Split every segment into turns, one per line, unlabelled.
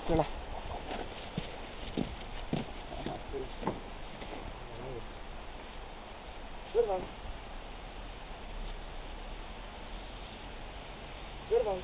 tule. Kõrval. Kõrval.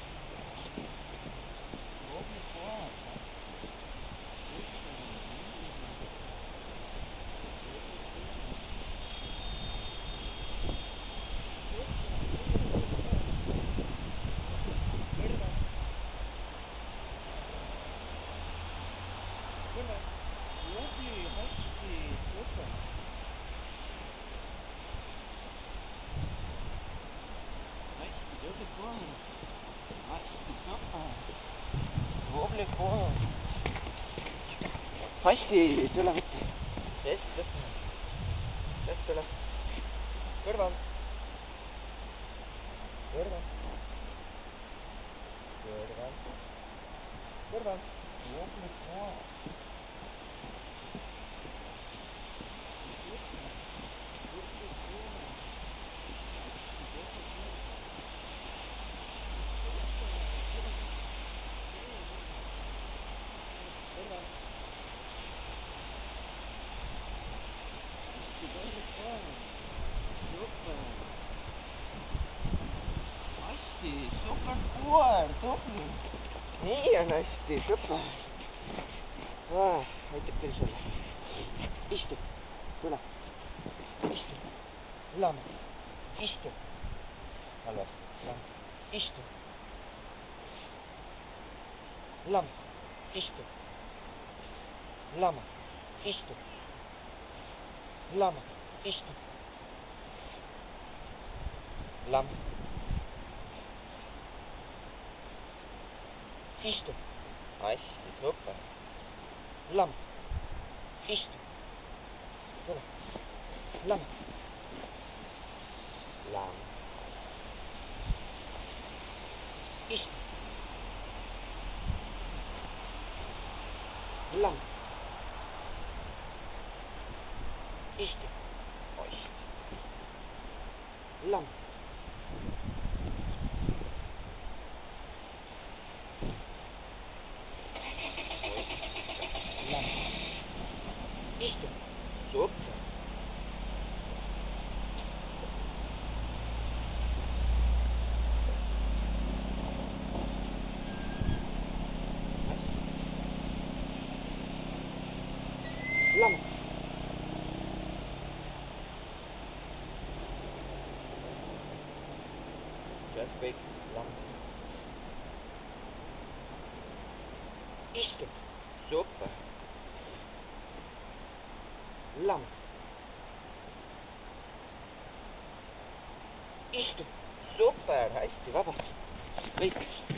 Hästi, tule võtta. Hästi, tule. Kõrval. Kõrval. Kõrval. Kõrval. Hästi, super koer, tubli. Nii on hästi, super. Aitab teil sulle. Istu, tule. Istu. Lama. Istu. Halvasti. Lama. Istu. Lama. Istu. Lama. Istu. Lama. Istu. Lama. Istu. Hästi, super. Lama. Istu. Tule. Lama. Lama. Istu. Lama. Istu. Hästi. Lama. Istu. Super. Lama. Just kõik. Lama. Istu. Super. Lama. Istu. Super, hästi, vabalt. Kõik.